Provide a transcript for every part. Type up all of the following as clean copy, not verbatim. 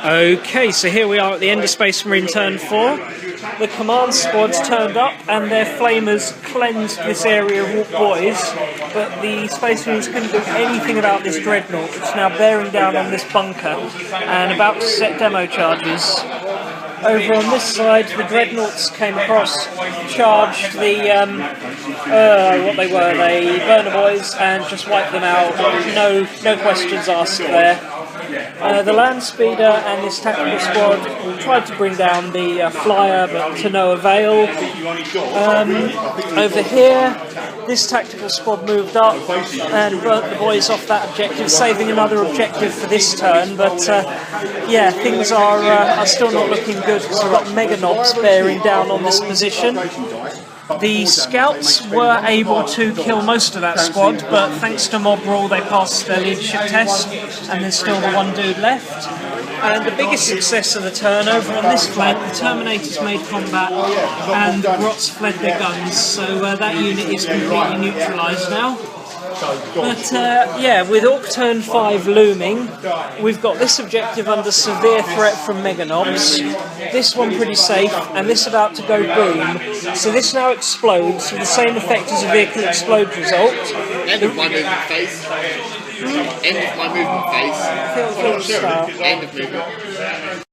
Okay, so here we are at the end of Space Marine Turn 4. The command squad's turned up and their flamers cleansed this area of Ork boys, but the Space Marines couldn't do anything about this dreadnought, which is now bearing down on this bunker and about to set demo charges. Over on this side, the dreadnoughts came across, charged the, what they were, they burner boys, and just wiped them out. No questions asked there. The land speeder and this tactical squad tried to bring down the flyer, but to no avail. Over here, this tactical squad moved up and burnt the boys off that objective, saving another objective for this turn. But yeah, things are still not looking good because we've got mega knobs bearing down on this position. The scouts were able to kill most of that squad, but thanks to mob rule they passed their leadership test, and there's still the one dude left. And the biggest success of the turn, over on this flank, the Terminators made combat and the Grots fled their guns, so that unit is completely neutralised now. But yeah, with Ork Turn 5 looming, we've got this objective under severe threat from Mega Knobs, this one pretty safe, and this about to go boom. So this now explodes with the same effect as a vehicle explode result. End of my movement phase. End of my movement phase. End of movement.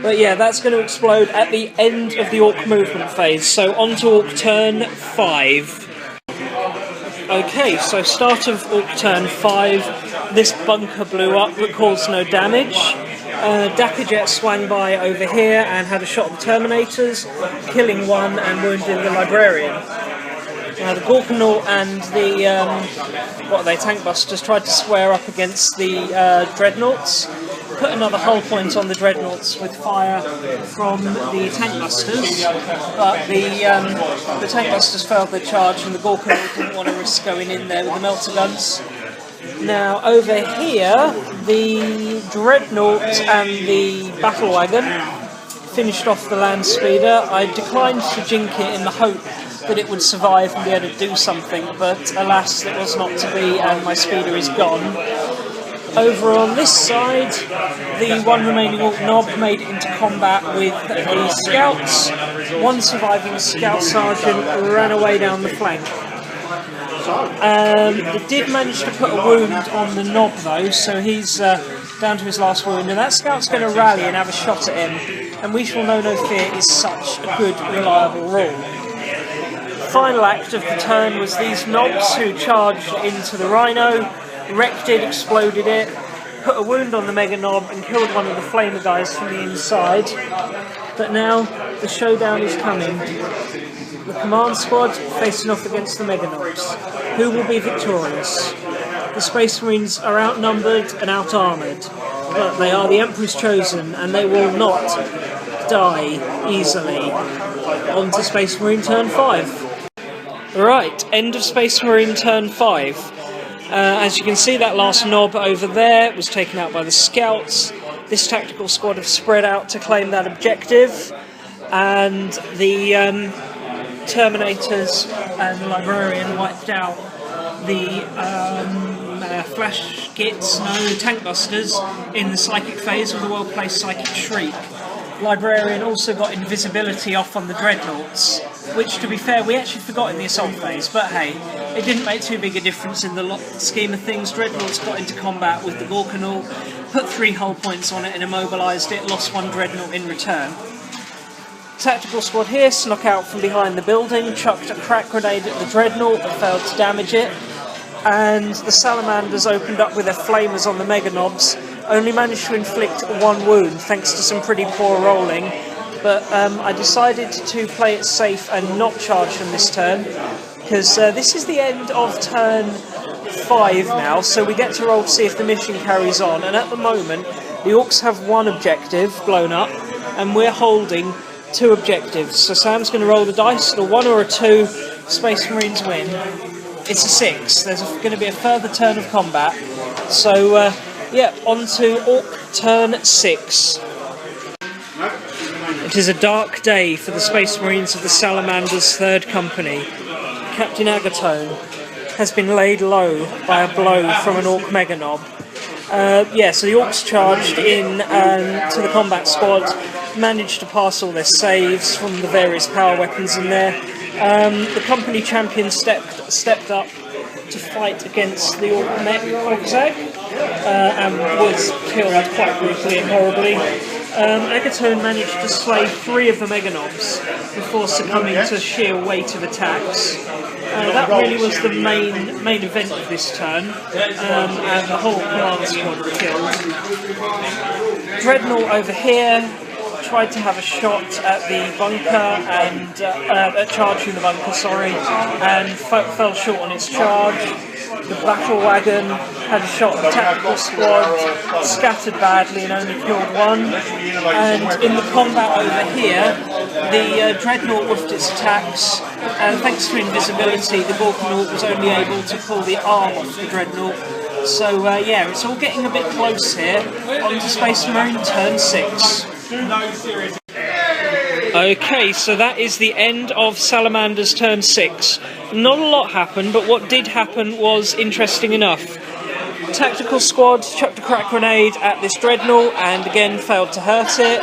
But yeah, that's going to explode at the end of the Ork movement phase. So on to Ork Turn 5. Okay, so start of Ork Turn 5, this bunker blew up but caused no damage. Dakajet swang by over here and had a shot at the Terminators, killing one and wounding the Librarian. The Gorkanaut and the tank busters tried to square up against the Dreadnoughts, put another hull point on the Dreadnoughts with fire from the tank busters, but the tank busters failed their charge and the Gorkanaut didn't want to risk going in there with the melter guns. Now over here, the Dreadnought and the Battle Wagon finished off the land speeder. I declined to jink it in the hope that it would survive and be able to do something, but alas, it was not to be, and my speeder is gone. Over on this side, the one remaining Ork Knob made it into combat with the scouts. One surviving scout sergeant ran away down the flank. It did manage to put a wound on the Knob though, so he's down to his last wound, and that scout's going to rally and have a shot at him, and we shall know no fear is such a good, reliable rule. Final act of the turn was these knobs who charged into the Rhino, wrecked it, exploded it, put a wound on the Mega Knob and killed one of the Flamer guys from the inside. But now the showdown is coming. The command squad facing off against the Mega Knobs. Who will be victorious? The Space Marines are outnumbered and out-armoured, but they are the Emperor's chosen and they will not die easily. On to Space Marine Turn 5. Right, end of Space Marine Turn 5. As you can see, that last knob over there was taken out by the scouts. This tactical squad have spread out to claim that objective, and the Terminators and the Librarian wiped out the flash kits, tank busters, in the psychic phase with a well-placed psychic shriek. Librarian also got invisibility off on the Dreadnoughts, which, to be fair, we actually forgot in the assault phase, but hey, it didn't make too big a difference in the scheme of things. Dreadnoughts got into combat with the Gorkanaut, put 3 hull points on it and immobilised it, lost 1 Dreadnought in return. Tactical squad here snuck out from behind the building, chucked a crack grenade at the Dreadnought but failed to damage it, and the Salamanders opened up with their flamers on the Mega Knobs, only managed to inflict 1 wound thanks to some pretty poor rolling. But I decided to play it safe and not charge them this turn, because this is the end of turn 5 now, so we get to roll to see if the mission carries on, and at the moment the Orks have 1 objective blown up and we're holding 2 objectives. So Sam's going to roll the dice, a 1 or a 2, Space Marines win. It's a 6, there's going to be a further turn of combat, so yeah, on to Ork Turn 6. It is a dark day for the Space Marines of the Salamanders' 3rd Company. Captain Agatone has been laid low by a blow from an Ork Mega Knob, Yeah, so the Orkz charged in to the combat squad, managed to pass all their saves from the various power weapons in there. The company champion stepped up to fight against the Ork mech Orkz, and was killed quite brutally and horribly. Agatone managed to slay 3 of the Meganobs before succumbing to sheer weight of attacks. That really was the main event of this turn, and the whole command squad were killed. Dreadnought over here tried to have a shot at the bunker and charge in the bunker, and fell short on its charge. The battle wagon had a shot at the tactical squad, scattered badly and only killed 1. And in the combat over here, the dreadnought woofed its attacks, and thanks to invisibility, the Gorkanaut was only able to pull the arm off the dreadnought. So yeah, it's all getting a bit close here. On to Space Marine turn 6. Okay, so that is the end of Salamanders turn 6. Not a lot happened, but what did happen was interesting enough. Tactical squad chucked a crack grenade at this dreadnought and again failed to hurt it.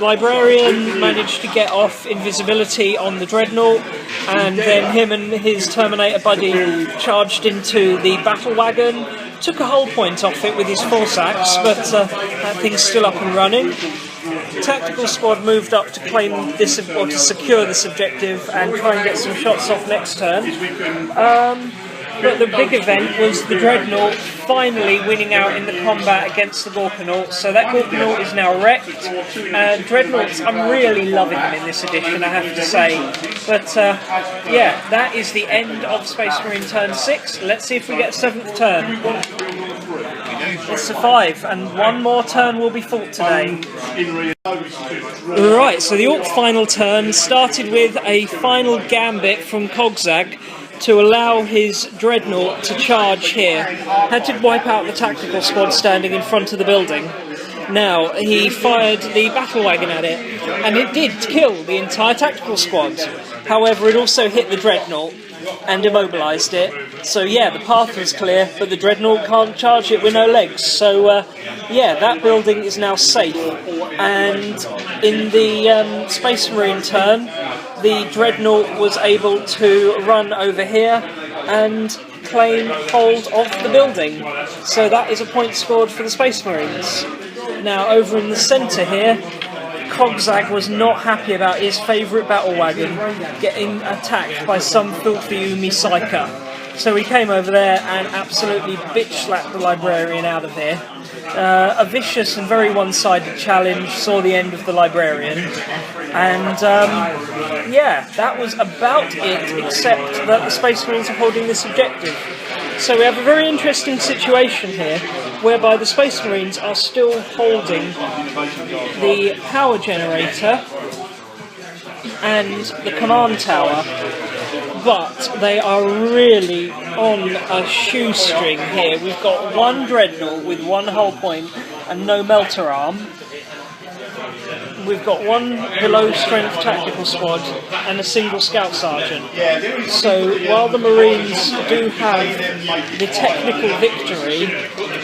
Librarian managed to get off invisibility on the dreadnought, and then him and his Terminator buddy charged into the battle wagon, took a hull point off it with his force axe, but that thing's still up and running. Tactical squad moved up to claim this, or to secure this objective and try and get some shots off next turn. But the big event was the Dreadnought finally winning out in the combat against the Gorkanaut. So that Gorkanaut is now wrecked. Dreadnoughts, I'm really loving them in this edition, I have to say. But yeah, that is the end of Space Marine turn 6. Let's see if we get a 7th turn. It's a 5, and 1 more turn will be fought today. Right, so the Ork final turn started with a final gambit from Kogzag to allow his dreadnought to charge here. Had to wipe out the tactical squad standing in front of the building. Now, he fired the battle wagon at it, and it did kill the entire tactical squad. However, it also hit the dreadnought and immobilised it. So yeah, the path was clear, but the dreadnought can't charge it with no legs. So yeah, that building is now safe. And in the Space Marine turn, the dreadnought was able to run over here and claim hold of the building. So that is a point scored for the Space Marines. Now over in the centre here, Kogzag was not happy about his favourite battle wagon getting attacked by some filthy Umi Psyker. So he came over there and absolutely bitch-slapped the Librarian out of here. A vicious and very one-sided challenge saw the end of the Librarian. And yeah, that was about it, except that the Space Marines are holding this objective. So we have a very interesting situation here, whereby the Space Marines are still holding the power generator and the command tower, but they are really on a shoestring here. We've got 1 dreadnought with 1 hull point and no melter arm. We've got 1 below strength tactical squad and a single scout sergeant. So while the Marines do have the technical victory,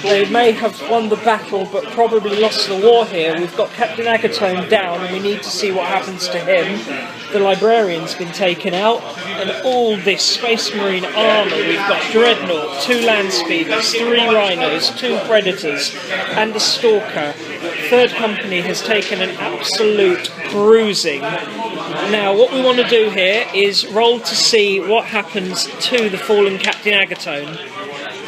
they may have won the battle but probably lost the war here. We've got Captain Agatone down and we need to see what happens to him. The Librarian's been taken out, and all this Space Marine armour. We've got Dreadnought, 2 land speeders, 3 rhinos, 2 predators and a stalker. 3rd Company has taken an absolute bruising. Now what we want to do here is roll to see what happens to the fallen Captain Agatone.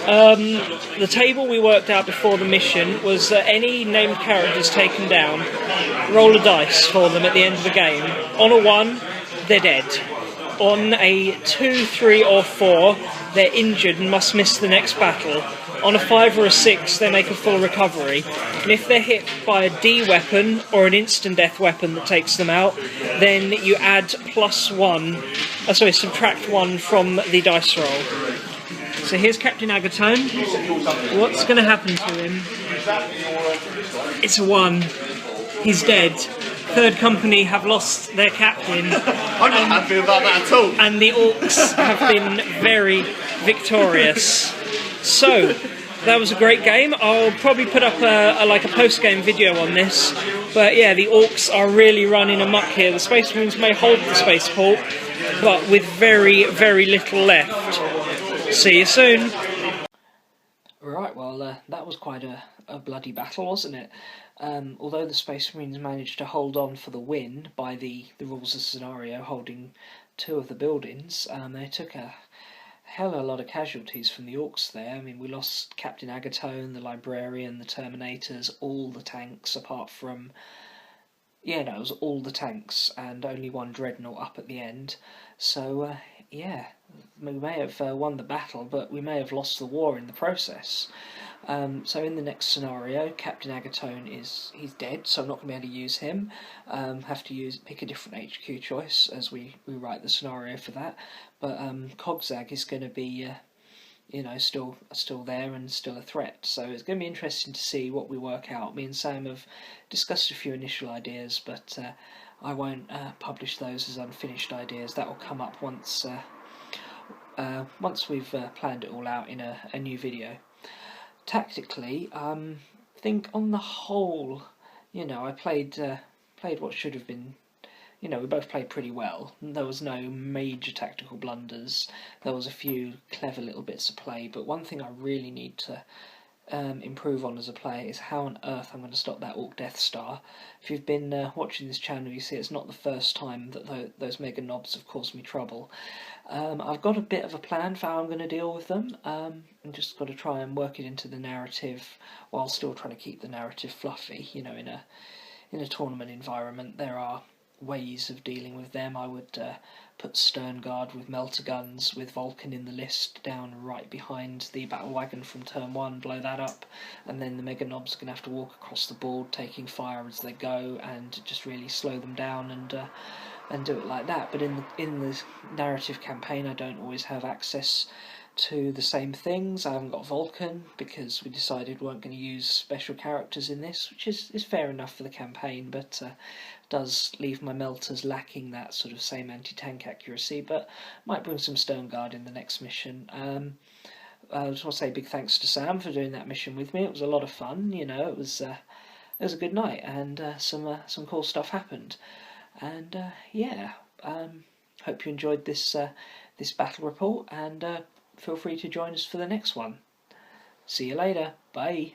The table we worked out before the mission was that any named characters taken down, roll a dice for them at the end of the game. On a 1, they're dead. On a 2, 3 or 4, they're injured and must miss the next battle. On a 5 or a 6, they make a full recovery. And if they're hit by a D weapon or an instant death weapon that takes them out, then you add subtract 1 from the dice roll. So here's Captain Agatone. What's going to happen to him? It's a 1. He's dead. 3rd Company have lost their captain. I'm not happy about that at all. And the Orks have been very victorious. So, that was a great game. I'll probably put up a post-game video on this. But yeah, the Orkz are really running amok here. The Space Marines may hold the spaceport, but with very, very little left. See you soon. Right, well, that was quite a bloody battle, wasn't it? Although the Space Marines managed to hold on for the win by the rules of scenario, holding 2 of the buildings, they took a hell of a lot of casualties from the Orkz there. I mean, we lost Captain Agatone, the Librarian, the Terminators, all the tanks apart from... yeah, no, it was all the tanks, and only 1 Dreadnought up at the end. So, yeah, we may have won the battle, but we may have lost the war in the process. So in the next scenario, Captain Agatone he's dead, so I'm not going to be able to use him. Have to pick a different HQ choice as we write the scenario for that. But Cogzag is going to be, you know, still there and still a threat. So it's going to be interesting to see what we work out. Me and Sam have discussed a few initial ideas, but I won't publish those as unfinished ideas. That will come up once we've planned it all out in a new video. Tactically, I think on the whole, you know, I played what should have been, you know, we both played pretty well. There was no major tactical blunders. There was a few clever little bits of play, but one thing I really need to improve on as a player is how on earth I'm going to stop that Ork Death Star. If you've been watching this channel, you see it's not the first time that those mega knobs have caused me trouble. I've got a bit of a plan for how I'm going to deal with them. I'm just got to try and work it into the narrative while still trying to keep the narrative fluffy. You know, in a tournament environment, there are ways of dealing with them. I would put Stern Guard with melter guns with Vulcan in the list down right behind the battle wagon from turn 1, blow that up, and then the mega knobs are going to have to walk across the board taking fire as they go and just really slow them down and do it like that. But in the narrative campaign, I don't always have access to the same things. I haven't got Vulcan because we decided we weren't going to use special characters in this, which is fair enough for the campaign, but does leave my melters lacking that sort of same anti-tank accuracy, but might bring some Stern Guard in the next mission. I just want to say big thanks to Sam for doing that mission with me. It was a lot of fun, you know, it was a good night, and some cool stuff happened. And yeah, hope you enjoyed this battle report, and feel free to join us for the next one. See you later. Bye.